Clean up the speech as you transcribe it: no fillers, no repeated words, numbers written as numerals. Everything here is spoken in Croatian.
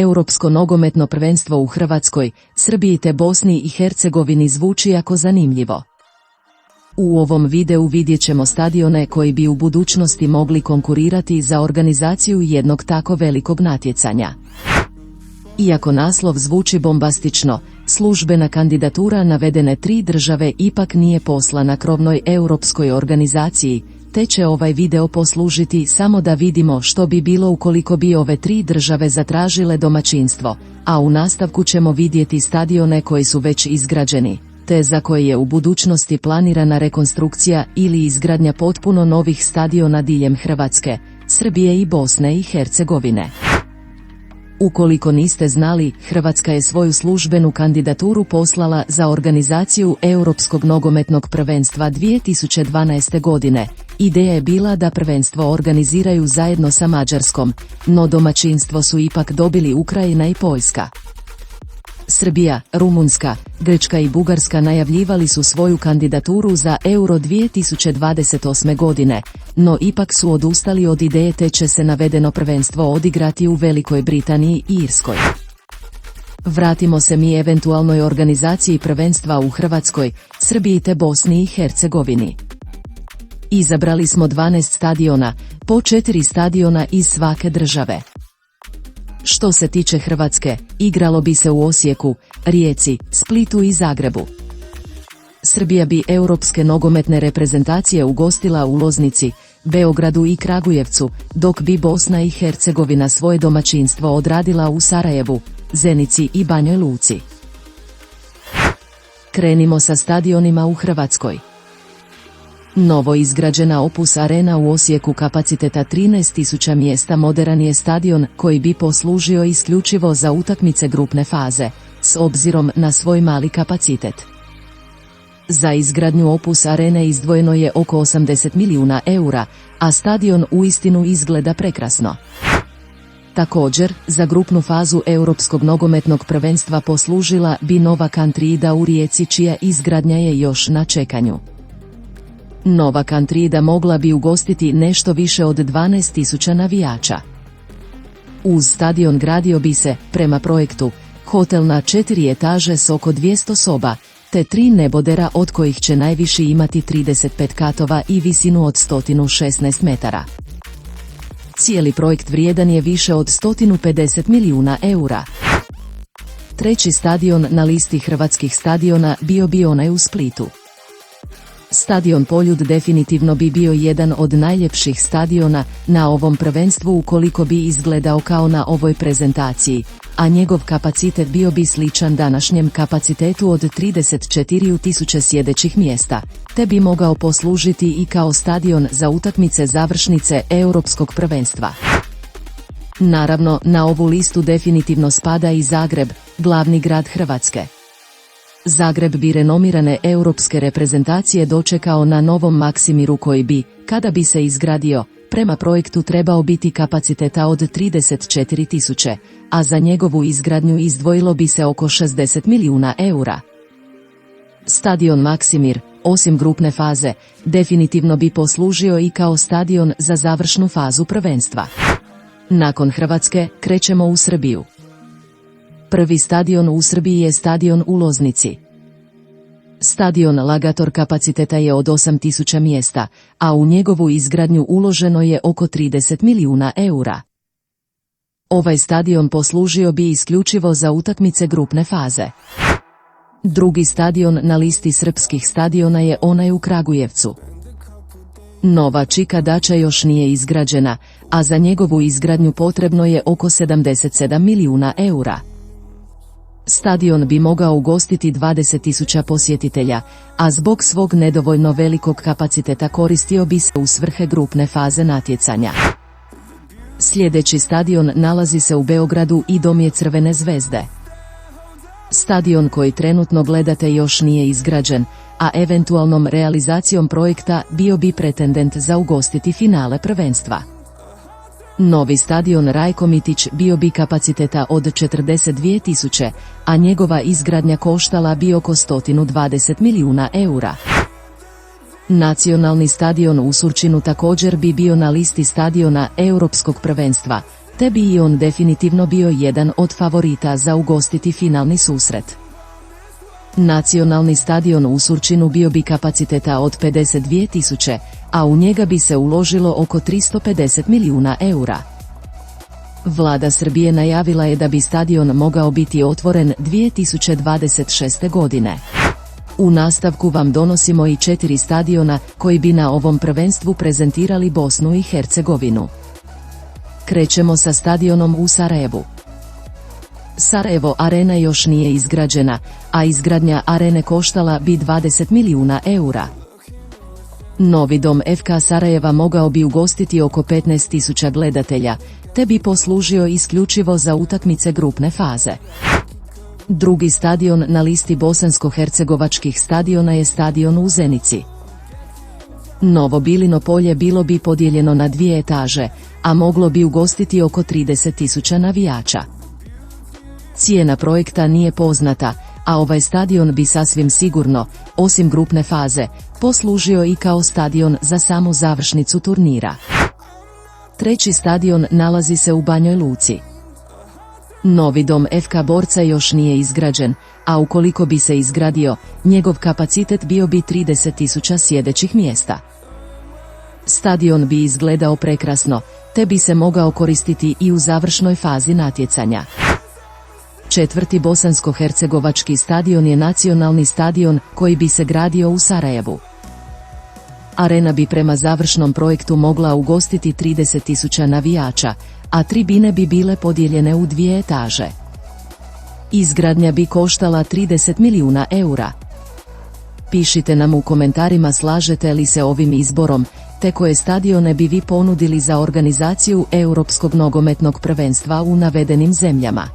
Europsko nogometno prvenstvo u Hrvatskoj, Srbiji te Bosni i Hercegovini zvuči jako zanimljivo. U ovom videu vidjet ćemo stadione koji bi u budućnosti mogli konkurirati za organizaciju jednog tako velikog natjecanja. Iako naslov zvuči bombastično, službena kandidatura navedene 3 države ipak nije poslana krovnoj europskoj organizaciji, te će ovaj video poslužiti samo da vidimo što bi bilo ukoliko bi ove 3 države zatražile domaćinstvo, a u nastavku ćemo vidjeti stadione koji su već izgrađeni, te za koje je u budućnosti planirana rekonstrukcija ili izgradnja potpuno novih stadiona diljem Hrvatske, Srbije i Bosne i Hercegovine. Ukoliko niste znali, Hrvatska je svoju službenu kandidaturu poslala za organizaciju Europskog nogometnog prvenstva 2012. godine. Ideja je bila da prvenstvo organiziraju zajedno sa Mađarskom, no domaćinstvo su ipak dobili Ukrajina i Poljska. Srbija, Rumunjska, Grčka i Bugarska najavljivali su svoju kandidaturu za Euro 2028. godine, no ipak su odustali od ideje te će se navedeno prvenstvo odigrati u Velikoj Britaniji i Irskoj. Vratimo se mi eventualnoj organizaciji prvenstva u Hrvatskoj, Srbiji te Bosni i Hercegovini. Izabrali smo 12 stadiona, po 4 stadiona iz svake države. Što se tiče Hrvatske, igralo bi se u Osijeku, Rijeci, Splitu i Zagrebu. Srbija bi europske nogometne reprezentacije ugostila u Loznici, Beogradu i Kragujevcu, dok bi Bosna i Hercegovina svoje domaćinstvo odradila u Sarajevu, Zenici i Banjoj Luci. Krenimo sa stadionima u Hrvatskoj. Novo izgrađena Opus Arena u Osijeku kapaciteta 13.000 mjesta moderan je stadion koji bi poslužio isključivo za utakmice grupne faze, s obzirom na svoj mali kapacitet. Za izgradnju Opus Arene izdvojeno je oko 80 milijuna eura, a stadion uistinu izgleda prekrasno. Također, za grupnu fazu Europskog nogometnog prvenstva poslužila bi nova Kantrida u Rijeci čija izgradnja je još na čekanju. Nova Kantrida mogla bi ugostiti nešto više od 12.000 navijača. Uz stadion gradio bi se, prema projektu, hotel na 4 etaže s oko 200 soba, te 3 nebodera od kojih će najviši imati 35 katova i visinu od 116 metara. Cijeli projekt vrijedan je više od 150 milijuna eura. Treći stadion na listi hrvatskih stadiona bio bi onaj u Splitu. Stadion Poljud definitivno bi bio jedan od najljepših stadiona na ovom prvenstvu ukoliko bi izgledao kao na ovoj prezentaciji, a njegov kapacitet bio bi sličan današnjem kapacitetu od 34.000 sjedećih mjesta, te bi mogao poslužiti i kao stadion za utakmice završnice Europskog prvenstva. Naravno, na ovu listu definitivno spada i Zagreb, glavni grad Hrvatske. Zagreb bi renomirane europske reprezentacije dočekao na novom Maksimiru koji bi, kada bi se izgradio, prema projektu trebao biti kapaciteta od 34.000, a za njegovu izgradnju izdvojilo bi se oko 60 milijuna eura. Stadion Maksimir, osim grupne faze, definitivno bi poslužio i kao stadion za završnu fazu prvenstva. Nakon Hrvatske, krećemo u Srbiju. Prvi stadion u Srbiji je stadion u Loznici. Stadion Lagator kapaciteta je od 8.000 mjesta, a u njegovu izgradnju uloženo je oko 30 milijuna eura. Ovaj stadion poslužio bi isključivo za utakmice grupne faze. Drugi stadion na listi srpskih stadiona je onaj u Kragujevcu. Nova Čika Dača još nije izgrađena, a za njegovu izgradnju potrebno je oko 77 milijuna eura. Stadion bi mogao ugostiti 20.000 posjetitelja, a zbog svog nedovoljno velikog kapaciteta koristio bi se u svrhe grupne faze natjecanja. Sljedeći stadion nalazi se u Beogradu i dom je Crvene zvezde. Stadion koji trenutno gledate još nije izgrađen, a eventualnom realizacijom projekta bio bi pretendent za ugostiti finale prvenstva. Novi stadion Rajko Mitić bio bi kapaciteta od 42.000, a njegova izgradnja koštala bi oko 120 milijuna eura. Nacionalni stadion u Surčinu također bi bio na listi stadiona Europskog prvenstva, te bi i on definitivno bio jedan od favorita za ugostiti finalni susret. Nacionalni stadion u Surčinu bio bi kapaciteta od 52.000, a u njega bi se uložilo oko 350 milijuna eura. Vlada Srbije najavila je da bi stadion mogao biti otvoren 2026. godine. U nastavku vam donosimo i 4 stadiona koji bi na ovom prvenstvu prezentirali Bosnu i Hercegovinu. Krećemo sa stadionom u Sarajevu. Sarajevo Arena još nije izgrađena, a izgradnja arene koštala bi 20 milijuna eura. Novi dom FK Sarajeva mogao bi ugostiti oko 15.000 gledatelja, te bi poslužio isključivo za utakmice grupne faze. Drugi stadion na listi bosansko-hercegovačkih stadiona je stadion u Zenici. Novo Bilino polje bilo bi podijeljeno na 2 etaže, a moglo bi ugostiti oko 30.000 navijača. Cijena projekta nije poznata, a ovaj stadion bi sasvim sigurno, osim grupne faze, poslužio i kao stadion za samu završnicu turnira. Treći stadion nalazi se u Banjoj Luci. Novi dom FK Borca još nije izgrađen, a ukoliko bi se izgradio, njegov kapacitet bio bi 30.000 sjedećih mjesta. Stadion bi izgledao prekrasno, te bi se mogao koristiti i u završnoj fazi natjecanja. Četvrti bosansko-hercegovački stadion je nacionalni stadion koji bi se gradio u Sarajevu. Arena bi prema završnom projektu mogla ugostiti 30.000 navijača, a tribine bi bile podijeljene u 2 etaže. Izgradnja bi koštala 30 milijuna eura. Pišite nam u komentarima slažete li se ovim izborom, te koje stadione bi vi ponudili za organizaciju Europskog nogometnog prvenstva u navedenim zemljama.